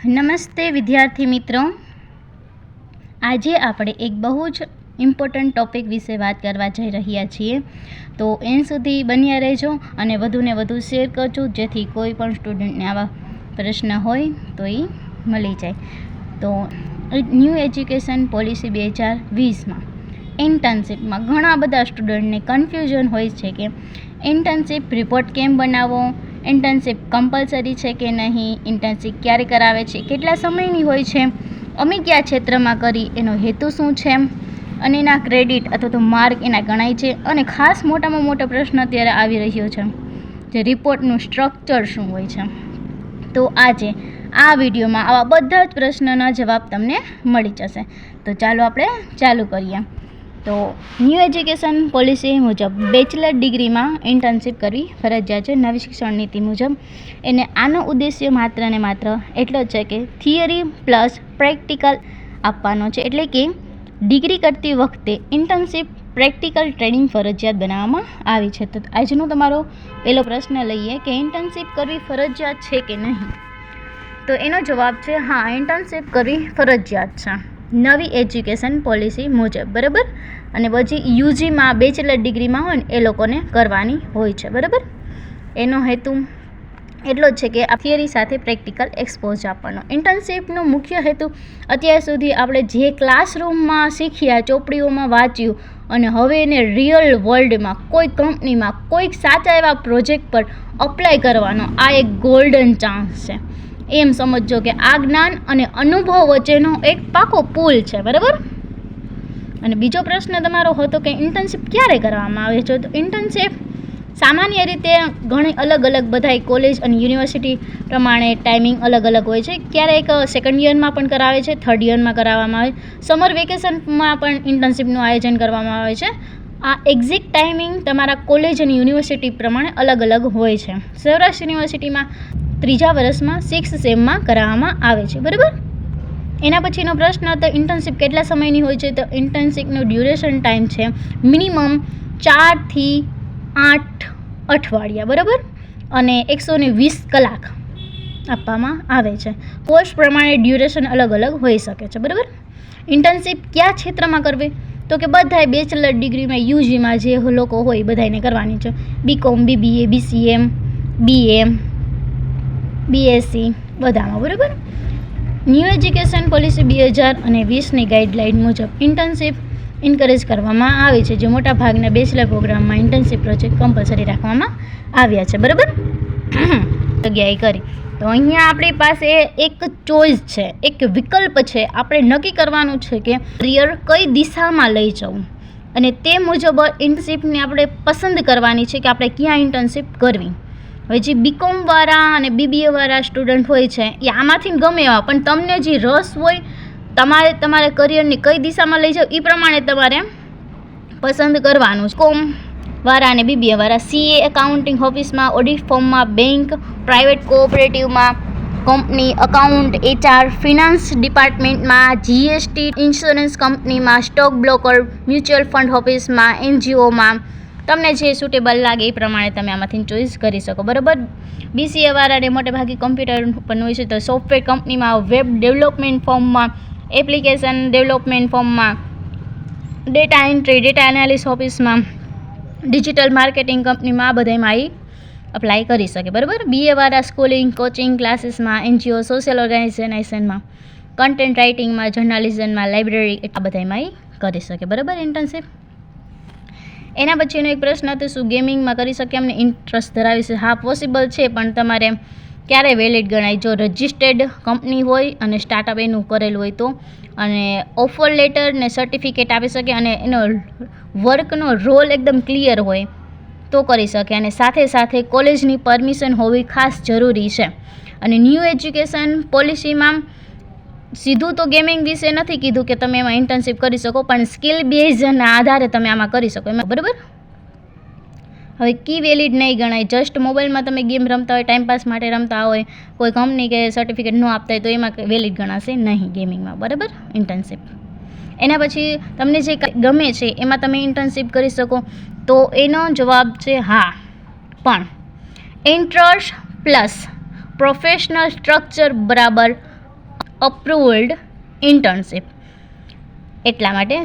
નમસ્તે વિદ્યાર્થી મિત્રો, આજે આપણે એક બહુ જ ઇમ્પોર્ટન્ટ ટૉપિક વિશે વાત કરવા જઈ રહ્યા છીએ. તો એન્ડ સુધી બન્યા રહેજો અને વધુને વધુ શેર કરજો, જેથી કોઈ પણ સ્ટુડન્ટને આવા પ્રશ્ન હોય તો એ મળી જાય. તો ન્યૂ એજ્યુકેશન પોલિસી 2020માં ઇન્ટર્નશીપમાં ઘણા બધા સ્ટુડન્ટને કન્ફ્યુઝન હોય છે કે ઇન્ટર્નશીપ રિપોર્ટ કેમ બનાવવો, ઇન્ટર્નશીપ કમ્પલસરી છે કે નહીં, ઇન્ટર્નશીપ ક્યારે કરાવે છે, કેટલા સમયની હોય છે, અમે કયા ક્ષેત્રમાં કરી, એનો હેતુ શું છે અને એના ક્રેડિટ અથવા તો માર્ક એના ગણાય છે. અને ખાસ મોટામાં મોટો પ્રશ્ન અત્યારે આવી રહ્યો છે, જે રિપોર્ટનું સ્ટ્રક્ચર શું હોય છે. તો આજે આ વિડીયોમાં આવા બધા જ પ્રશ્નોના જવાબ તમને મળી જશે. તો ચાલો આપણે ચાલુ કરીએ. તો ન્યૂ એજ્યુકેશન પોલિસી મુજબ બેચલર ડિગ્રીમાં ઇન્ટર્નશીપ કરવી ફરજિયાત છે. નવી શિક્ષણ નીતિ મુજબ એને આનો ઉદ્દેશ્ય માત્ર ને માત્ર એટલો જ છે કે થિયરી પ્લસ પ્રેક્ટિકલ આપવાનો છે. એટલે કે ડિગ્રી કરતી વખતે ઇન્ટર્નશીપ પ્રેક્ટિકલ ટ્રેનિંગ ફરજિયાત બનાવવામાં આવી છે. તો આજનો તમારો પહેલો પ્રશ્ન લઈએ કે ઇન્ટર્નશીપ કરવી ફરજિયાત છે કે નહીં. તો એનો જવાબ છે હા, ઇન્ટર્નશીપ કરવી ફરજિયાત છે નવી એજ્યુકેશન પોલિસી મુજબ, બરાબર. અને પછી યુજીમાં બેચલર ડિગ્રીમાં હોય ને એ લોકોને કરવાની હોય છે, બરાબર. એનો હેતુ એટલો જ છે કે આ થિયરી સાથે પ્રેક્ટિકલ એક્સપોઝ આપવાનો. ઇન્ટર્નશીપનો મુખ્ય હેતુ અત્યાર સુધી આપણે જે ક્લાસરૂમમાં શીખ્યા, ચોપડીઓમાં વાંચ્યું અને હવે એને રિયલ વર્લ્ડમાં કોઈ કંપનીમાં કોઈક સાચા એવા પ્રોજેક્ટ પર અપ્લાય કરવાનો આ એક ગોલ્ડન ચાન્સ છે. એમ સમજો કે આ જ્ઞાન અને અનુભવ વચ્ચેનો એક પાકો પુલ છે, બરાબર. અને બીજો પ્રશ્ન તમારો હતો કે ઇન્ટર્નશીપ ક્યારે કરવામાં આવે છે. તો ઇન્ટર્નશીપ સામાન્ય રીતે ઘણી અલગ અલગ બધા કોલેજ અને યુનિવર્સિટી પ્રમાણે ટાઈમિંગ અલગ અલગ હોય છે. ક્યારેક સેકન્ડ યરમાં પણ કરાવે છે, થર્ડ યરમાં કરાવવામાં આવે, સમર વેકેશનમાં પણ ઇન્ટર્નશીપનું આયોજન કરવામાં આવે છે. આ એક્ઝેક્ટ ટાઈમિંગ તમારા કોલેજ અને યુનિવર્સિટી પ્રમાણે અલગ અલગ હોય છે. સૌરાષ્ટ્ર યુનિવર્સિટીમાં 3જા વર્ષમાં 6th સેમમાં કરાવવામાં આવે છે, બરાબર. એના પછીનો પ્રશ્ન હતો ઇન્ટર્નશીપ કેટલા સમયની હોય છે. તો ઇન્ટર્નશીપનો ડ્યુરેશન ટાઈમ છે મિનિમમ 4 થી 8 અઠવાડિયા, બરાબર. અને 120 કલાક આપવામાં આવે છે. કોર્સ પ્રમાણે ડ્યુરેશન અલગ અલગ હોઈ શકે છે, બરાબર. ઇન્ટર્નશીપ કયા ક્ષેત્રમાં કરવી. તો કે બધાય બેચલર ડિગ્રીમાં યુજીમાં જે લોકો હોય બધાને કરવાની છે. બીકોમ, બીબીએ, બીસીએમ, બીએમ, બીએસસી બધામાં, બરાબર. ન્યૂ એજ્યુકેશન પોલિસી 2020ની ગાઈડલાઇન મુજબ ઇન્ટર્નશીપ ઇન્કરેજ કરવામાં આવી છે. જે મોટા ભાગના બેચલર પ્રોગ્રામમાં ઇન્ટર્નશીપ પ્રોજેક્ટ કમ્પલસરી રાખવામાં આવ્યા છે, બરાબર. જગ્યાએ કરી. તો અહીંયા આપણી પાસે એક ચોઈસ છે, એક વિકલ્પ છે. આપણે નક્કી કરવાનું છે કે કરિયર કઈ દિશામાં લઈ જવું અને તે મુજબ ઇન્ટર્નશીપને આપણે પસંદ કરવાની છે કે આપણે ક્યાં ઇન્ટર્નશીપ કરવી. હવે જે બીકોમવાળા અને બીબીએવાળા સ્ટુડન્ટ હોય છે એ આમાંથી ગમે એવા, પણ તમને જે રસ હોય, તમારે કરિયરને કઈ દિશામાં લઈ જાવ એ પ્રમાણે તમારે પસંદ કરવાનું છે. કોમવાળા અને બીબીએવાળા સીએ, એકાઉન્ટિંગ ઓફિસમાં, ઓડિટ ફોર્મમાં, બેંક, પ્રાઇવેટ કોઓપરેટિવમાં, કંપની, અકાઉન્ટ, એચઆર, ફિનાન્સ ડિપાર્ટમેન્ટમાં, જીએસટી, ઇન્સ્યોરન્સ કંપનીમાં, સ્ટોક બ્રોકર, મ્યુચ્યુઅલ ફંડ ઓફિસમાં, એનજીઓમાં, તમને જે સુટેબલ લાગે એ પ્રમાણે તમે આમાંથી ચોઈસ કરી શકો, બરાબર. બીસીએવાળાને મોટે ભાગે કમ્પ્યુટર પણ હોય છે. તો સોફ્ટવેર કંપનીમાં, વેબ ડેવલપમેન્ટ ફોર્મમાં, એપ્લિકેશન ડેવલપમેન્ટ ફોર્મમાં, ડેટા એન્ટ્રી, ડેટા એનાલિસિસ ઓફિસમાં, ડિજિટલ માર્કેટિંગ કંપનીમાં, આ બધામાં એ અપ્લાય કરી શકે, બરાબર. બીએવાળા સ્કૂલિંગ, કોચિંગ ક્લાસીસમાં, એનજીઓ, સોશિયલ ઓર્ગેનાઇઝેશનમાં, કન્ટેન્ટ રાઇટિંગમાં, જર્નાલિઝમમાં, લાઇબ્રેરી, આ બધામાં એ કરી શકે, બરાબર, ઇન્ટર્નશીપ. એના પછીનો એક પ્રશ્ન હતો શું ગેમિંગમાં કરી શકે અમને ઇન્ટરેસ્ટ ધરાવે છે. હા, પોસિબલ છે, પણ તમારે ક્યારે વેલિડ ગણાય. જો રજિસ્ટર્ડ કંપની હોય અને સ્ટાર્ટઅપ એનું કરેલું હોય તો, અને ઓફર લેટર ને સર્ટિફિકેટ આપી શકે અને એનો વર્કનો રોલ એકદમ ક્લિયર હોય તો કરી શકે. અને સાથે સાથે કોલેજની પરમિશન હોવી ખાસ જરૂરી છે. અને ન્યૂ એજ્યુકેશન પોલિસીમાં સીધું તો ગેમિંગ વિશે નથી કીધું કે તમે એમાં ઇન્ટર્નશીપ કરી શકો, પણ સ્કિલ બેઝના આધારે તમે આમાં કરી શકો એમાં, બરાબર. હવે કી વેલિડ નહીં ગણાય. જસ્ટ મોબાઈલમાં તમે ગેમ રમતા હોય, ટાઈમપાસ માટે રમતા હોય, કોઈ કંપની કે સર્ટિફિકેટ ન આપતા હોય તો એમાં વેલિડ ગણાશે નહીં ગેમિંગમાં, બરાબર, ઇન્ટર્નશીપ. એના પછી તમને જે ગમે છે એમાં તમે ઇન્ટર્નશીપ કરી શકો. તો એનો જવાબ છે હા, પણ ઇન્ટરેસ્ટ પ્લસ પ્રોફેશનલ સ્ટ્રક્ચર બરાબર અપ્રુવલ્ડ ઇન્ટર્નશીપ. એટલા માટે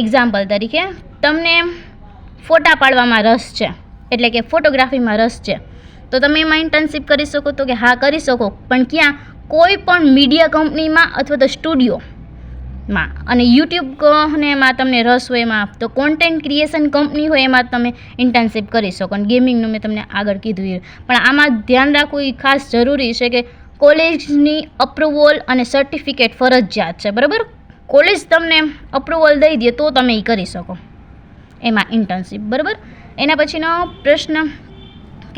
એક્ઝામ્પલ તરીકે તમને ફોટા પાડવામાં રસ છે, એટલે કે ફોટોગ્રાફીમાં રસ છે, તો તમે એમાં ઇન્ટર્નશીપ કરી શકો, તો કે હા કરી શકો, પણ ક્યાં? કોઈ પણ મીડિયા કંપનીમાં અથવા તો સ્ટુડિયોમાં. અને યુટ્યુબ ને એમાં તમને રસ હોય એમાં, તો કોન્ટેન્ટ ક્રિએશન કંપની હોય એમાં તમે ઇન્ટર્નશીપ કરી શકો. અને ગેમિંગનું મેં તમને આગળ કીધું એ. પણ આમાં ધ્યાન રાખવું એ ખાસ જરૂરી છે કે કોલેજની અપ્રુવલ અને સર્ટિફિકેટ ફરજિયાત છે, બરાબર? કોલેજ તમને અપ્રુવલ દઈ દે તો તમે એ કરી શકો એમાં ઇન્ટર્નશીપ, બરાબર? એના પછીનો પ્રશ્ન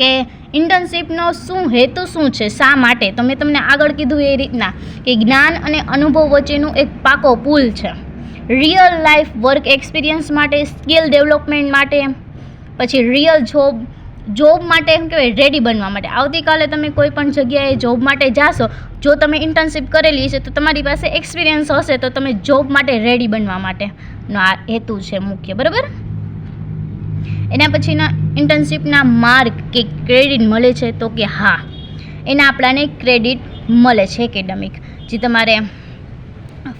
કે ઇન્ટર્નશીપનો શું હેતુ શું છે, શા માટે? તો મેં તમને આગળ કીધું એ રીતના કે જ્ઞાન અને અનુભવ વચ્ચેનું એક પાકો પુલ છે. રિયલ લાઈફ વર્ક એક્સપિરિયન્સ માટે, સ્કિલ ડેવલપમેન્ટ માટે, પછી રિયલ જોબ માટે એમ કહેવાય રેડી બનવા માટે. આવતીકાલે તમે કોઈ પણ જગ્યાએ જોબ માટે જાશો, જો તમે ઇન્ટર્નશીપ કરેલી છે તો તમારી પાસે એક્સપિરિયન્સ હશે, તો તમે જોબ માટે રેડી બનવા માટેનો આ હેતુ છે મુખ્ય, બરાબર? એના પછીના ઇન્ટર્નશીપના માર્ક કે ક્રેડિટ મળે છે, તો કે હા, એના આપણાને ક્રેડિટ મળે છે એકેડેમિક, જે તમારે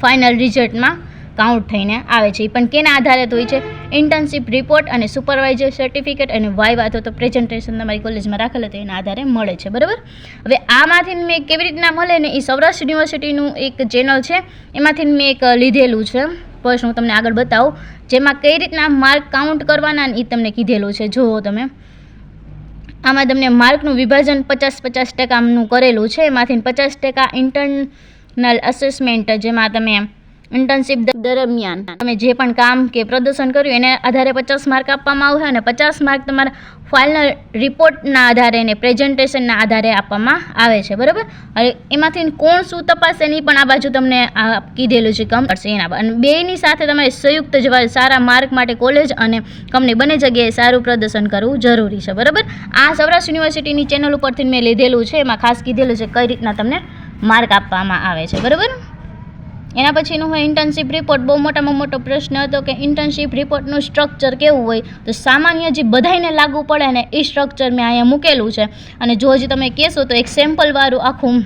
ફાઇનલ રિઝલ્ટમાં કાઉન્ટ થઈને આવે છે. પણ કેના આધારે હોય છે? ઇન્ટર્નશીપ રિપોર્ટ અને સુપરવાઇઝર સર્ટિફિકેટ અને વાઇવા અથવા તો પ્રેઝન્ટેશન તમારી કોલેજમાં રાખેલું તો એના આધારે મળે છે, બરાબર? હવે આમાંથી મેં કેવી રીતના મળે ને, એ સૌરાષ્ટ્ર યુનિવર્સિટીનું એક ચેનલ છે, એમાંથી મેં એક લીધેલું છે. ફર્સ્ટ હું તમને આગળ બતાવું, જેમાં કઈ રીતના માર્ક કાઉન્ટ કરવાના એ તમને કીધેલું છે. જુઓ તમે, આમાં તમને માર્કનું વિભાજન 50-50% કરેલું છે. એમાંથી 50% ઇન્ટરનલ અસેસમેન્ટ, જેમાં તમે ઇન્ટર્નશીપ દરમિયાન તમે જે પણ કામ કે પ્રદર્શન કર્યું એના આધારે 50 માર્ક આપવામાં આવશે, અને 50 માર્ક તમારા ફાઇનલ રિપોર્ટના આધારે અને પ્રેઝન્ટેશનના આધારે આપવામાં આવે છે, બરાબર? હવે એમાંથી કોણ શું તપાસે એની પણ આ બાજુ તમને કીધેલું છે કંપની એના. અને બેની સાથે તમારે સંયુક્ત જવાબ સારા માર્ક માટે કોલેજ અને કંપની બંને જગ્યાએ સારું પ્રદર્શન કરવું જરૂરી છે, બરાબર? આ સૌરાષ્ટ્ર યુનિવર્સિટીની ચેનલ ઉપરથી મેં લીધેલું છે. એમાં ખાસ કીધેલું છે કઈ રીતના તમને માર્ક આપવામાં આવે છે, બરાબર? એના પછીનું હોય ઇન્ટર્નશીપ રિપોર્ટ. બહુ મોટામાં મોટો પ્રશ્ન હતો કે ઇન્ટર્નશીપ રિપોર્ટનું સ્ટ્રક્ચર કેવું હોય, તો સામાન્ય જે બધાને લાગુ પડે ને એ સ્ટ્રક્ચર મેં અહીંયા મૂકેલું છે. અને જો હજી તમે કહેશો તો એક સેમ્પલવાળું આખું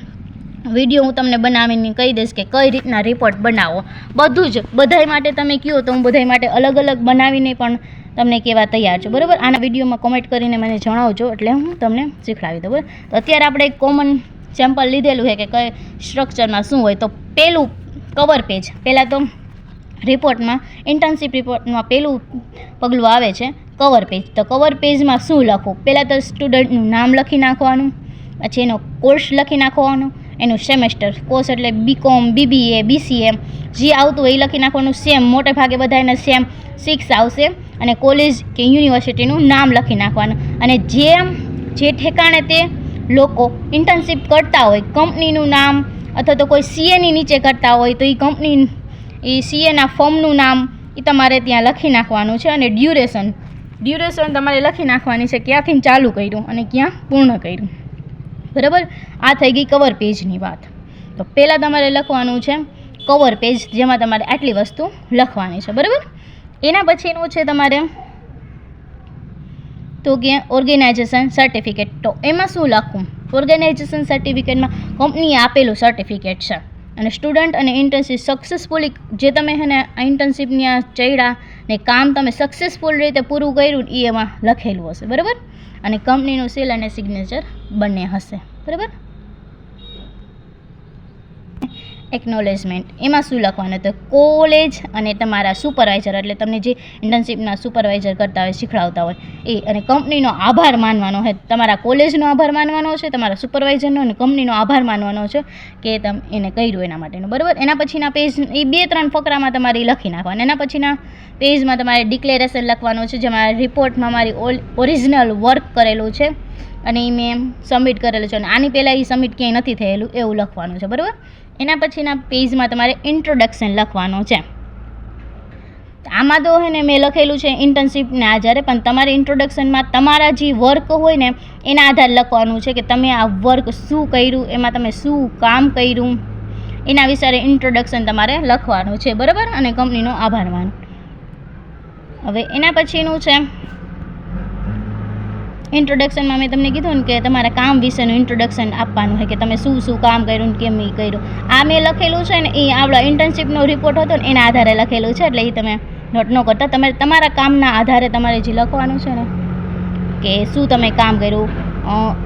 વિડીયો હું તમને બનાવીને કહી દઈશ કે કઈ રીતના રિપોર્ટ બનાવો. બધું જ બધાય માટે તમે કહો તો હું બધાય માટે અલગ અલગ બનાવીને પણ તમને કહેવા તૈયાર છું, બરાબર? આના વિડીયોમાં કોમેન્ટ કરીને મને જણાવજો, એટલે હું તમને શીખવાડી દઉં, બરાબર? તો અત્યારે આપણે એક કોમન સેમ્પલ લીધેલું છે કે કઈ સ્ટ્રક્ચરમાં શું હોય. તો પહેલું કવર પેજ. પહેલાં તો રિપોર્ટમાં, ઇન્ટર્નશીપ રિપોર્ટમાં પહેલું પગલું આવે છે કવર પેજ. તો કવર પેજમાં શું લખવું? પહેલાં તો સ્ટુડન્ટનું નામ લખી નાખવાનું, પછી એનો કોર્સ લખી નાખવાનો, એનું સેમેસ્ટર, કોર્સ એટલે BCom, BBA, BCA જે આવતું હોય એ લખી નાખવાનું. સેમ, મોટે ભાગે બધાને સેમ 6 આવશે. અને કોલેજ કે યુનિવર્સિટીનું નામ લખી નાખવાનું. અને જે ઠેકાણે તે લોકો ઇન્ટર્નશીપ કરતા હોય, કંપનીનું નામ, અથવા તો કોઈ CAની નીચે કરતા હોય તો એ કંપની, એ CAના ફોર્મનું નામ એ તમારે ત્યાં લખી નાખવાનું છે. અને ડ્યુરેશન તમારે લખી નાખવાની છે, ક્યાંથી ચાલુ કર્યું અને ક્યાં પૂર્ણ કર્યું, બરાબર? આ થઈ ગઈ કવર પેજની વાત. તો પહેલાં તમારે લખવાનું છે કવર પેજ, જેમાં તમારે આટલી વસ્તુ લખવાની છે, બરાબર? એના પછીનું છે તમારે તો કે ઓર્ગેનાઇઝેશન સર્ટિફિકેટ. તો એમાં શું લખવું? ઓર્ગેનાઇઝેશન સર્ટિફિકેટમાં કંપનીએ આપેલું સર્ટિફિકેટ છે, અને સ્ટુડન્ટ અને ઇન્ટર્નશીપ સક્સેસફુલી જે તમે છે ને ઇન્ટર્નશીપની આ ચડ્યા ને કામ તમે સક્સેસફુલ રીતે પૂરું કર્યું એ એમાં લખેલું હશે, બરાબર? અને કંપનીનું સીલ અને સિગ્નેચર બંને હશે, બરાબર? એકનોલેજમેન્ટ. એમાં શું લખવાનું? તો કોલેજ અને તમારા સુપરવાઇઝર, એટલે તમને જે ઇન્ટર્નશીપના સુપરવાઇઝર કરતા હોય, શીખડાવતા હોય એ, અને કંપનીનો આભાર માનવાનો છે. તમારા કોલેજનો આભાર માનવાનો છે, તમારા સુપરવાઇઝરનો અને કંપનીનો આભાર માનવાનો છે કે તમે એને કર્યું એના માટેનું, બરાબર? એના પછીના પેજ એ 2-3 ફકરામાં તમારે લખી નાખવાનું. એના પછીના પેજમાં તમારે ડિક્લેરેશન લખવાનું છે, જેમાં રિપોર્ટમાં મારી ઓરિજિનલ વર્ક કરેલું છે અને એ મેં સબમિટ કરેલું છે, અને આની પહેલાં એ સબમિટ ક્યાંય નથી થયેલું એવું લખવાનું છે, બરાબર? એના પછીના પેજમાં તમારે ઇન્ટ્રોડક્શન લખવાનું છે. આમાં તો હે ને મેં લખેલું છે ઇન્ટર્નશીપના આધારે, પણ તમારે ઇન્ટ્રોડક્શનમાં તમારા જે વર્ક હોય ને એના આધારે લખવાનું છે કે તમે આ વર્ક શું કર્યું, એમાં તમે શું કામ કર્યું, એના વિશે ઇન્ટ્રોડક્શન તમારે લખવાનું છે, બરાબર? અને કંપનીનો આભાર માનો. હવે એના પછીનું છે ઇન્ટ્રોડક્શનમાં મેં તમને કીધું ને કે તમારા કામ વિશેનું ઇન્ટ્રોડક્શન આપવાનું હોય કે તમે શું શું કામ કર્યું ને કેમ એ કર્યું. આ મેં લખેલું છે ને એ આપણા ઇન્ટર્નશીપનો રિપોર્ટ હતો ને એના આધારે લખેલું છે, એટલે એ તમે નોટ ન કરતા. તમે તમારા કામના આધારે તમારે જે લખવાનું છે ને કે શું તમે કામ કર્યું.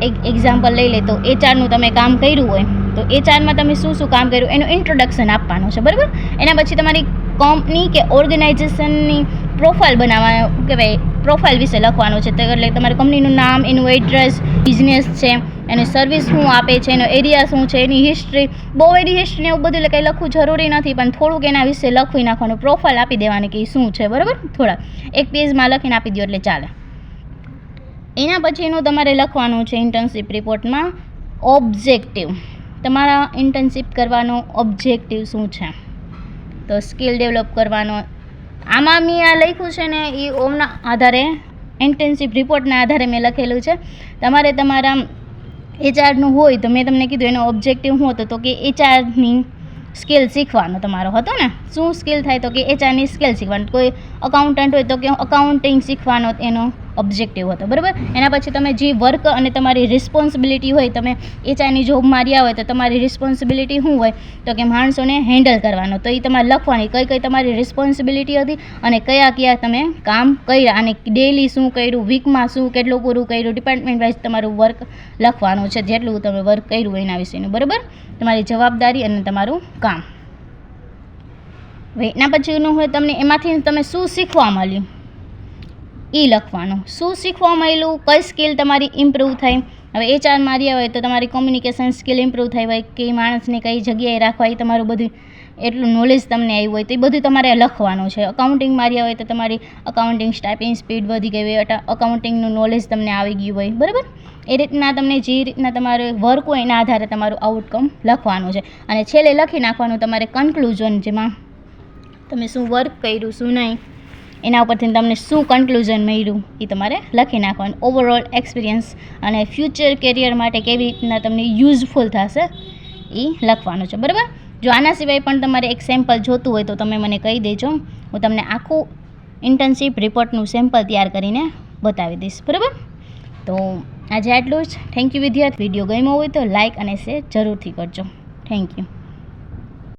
એક એક્ઝામ્પલ લઈ લે તો એચઆરનું તમે કામ કર્યું હોય તો એચઆરમાં તમે શું શું કામ કર્યું એનું ઇન્ટ્રોડક્શન આપવાનું છે, બરાબર. એના પછી તમારી કંપની કે ઓર્ગેનાઇઝેશનની પ્રોફાઇલ બનાવવા કહેવાય, પ્રોફાઇલ વિશે લખવાનું છે. એટલે તમારી કંપનીનું નામ, એનું એડ્રેસ, બિઝનેસ છે, એની સર્વિસ શું આપે છે, એનો એરિયા શું છે, એની હિસ્ટ્રી. બહુ એની હિસ્ટ્રીને એવું બધું એટલે કંઈ લખવું જરૂરી નથી, પણ થોડુંક એના વિશે લખી નાખવાનું, પ્રોફાઇલ આપી દેવાની કે એ શું છે, બરાબર. થોડા એક પેજમાં લખીને આપી દો એટલે ચાલે. એના પછીનું તમારે લખવાનું છે ઇન્ટર્નશીપ રિપોર્ટમાં ઓબ્જેક્ટિવ. તમારા ઇન્ટર્નશીપ કરવાનો ઓબ્જેક્ટિવ શું છે? તો સ્કિલ ડેવલપ કરવાનો. આમાં મેં આ લખ્યું છે ને એ ઓમના આધારે, ઇન્ટર્નશીપ રિપોર્ટના આધારે મેં લખેલું છે. તમારે તમારા એચઆરનું હોય તો મેં તમને કીધું એનો ઓબ્જેક્ટિવ શું હતો તો કે એચઆરની સ્કિલ શીખવાનો તમારો હતો ને. શું સ્કિલ થાય તો કે એચઆરની સ્કિલ શીખવાનું. કોઈ અકાઉન્ટન્ટ હોય તો કે અકાઉન્ટિંગ શીખવાનો એનો ઓબ્જેક્ટિવ હતો, બરાબર. એના પછી તમે જે વર્ક અને તમારી રિસ્પોન્સિબિલિટી હોય, તમે એચઆરની જોબ માર્યા હોય તો તમારી રિસ્પોન્સિબિલિટી શું હોય તો કે માણસોને હેન્ડલ કરવાનો. તો એ તમારે લખવાની કઈ કઈ તમારી રિસ્પોન્સિબિલિટી હતી અને કયા કયા તમે કામ કર્યા, અને ડેલી શું કર્યું, વીકમાં શું કેટલું પૂરું કર્યું, ડિપાર્ટમેન્ટ વાઇઝ તમારું વર્ક લખવાનું છે, જેટલું તમે વર્ક કર્યું એના વિશેનું, બરાબર. તમારી જવાબદારી અને તમારું કામ. હવે એના પછીનું હોય તમને એમાંથી તમે શું શીખવા મળ્યું એ લખવાનું. શું શીખવા મળ્યું, કઈ સ્કિલ તમારી ઇમ્પ્રૂવ થઈ. હવે એચઆર માર્યા હોય તો તમારી કોમ્યુનિકેશન સ્કિલ ઇમ્પ્રૂવ થઈ હોય, કે માણસને કઈ જગ્યાએ રાખવા, એ તમારું બધું એટલું નોલેજ તમને આવ્યું હોય તો એ બધું તમારે લખવાનું છે. અકાઉન્ટિંગ માર્યા હોય તો તમારી અકાઉન્ટિંગ ટાઈપિંગ સ્પીડ વધી ગઈ હોય, અકાઉન્ટિંગનું નોલેજ તમને આવી ગયું હોય, બરાબર. એ રીતના તમને જે રીતના તમારે વર્ક હોય એના આધારે તમારું આઉટકમ લખવાનું છે. અને છેલ્લે લખી નાખવાનું તમારે કન્ક્લુઝન, જેમાં તમે શું વર્ક કર્યું, શું નહીં, એના ઉપરથી તમને શું કન્ક્લુઝન મળ્યું એ તમારે લખી નાખવાનું. ઓવરઓલ એક્સપિરિયન્સ અને ફ્યુચર કેરિયર માટે કેવી રીતના તમને યુઝફુલ થશે એ લખવાનું છે, બરાબર. જો આના સિવાય પણ તમારે એક સેમ્પલ જોતું હોય તો તમે મને કહી દેજો, હું તમને આખું ઇન્ટર્નશીપ રિપોર્ટનું સેમ્પલ તૈયાર કરીને બતાવી દઈશ, બરાબર. તો આજે આટલું જ. થેન્ક યુ વિદ્યાર્થી. વિડીયો ગમ્યો હોય તો લાઇક અને શેર જરૂરથી કરજો. Thank you.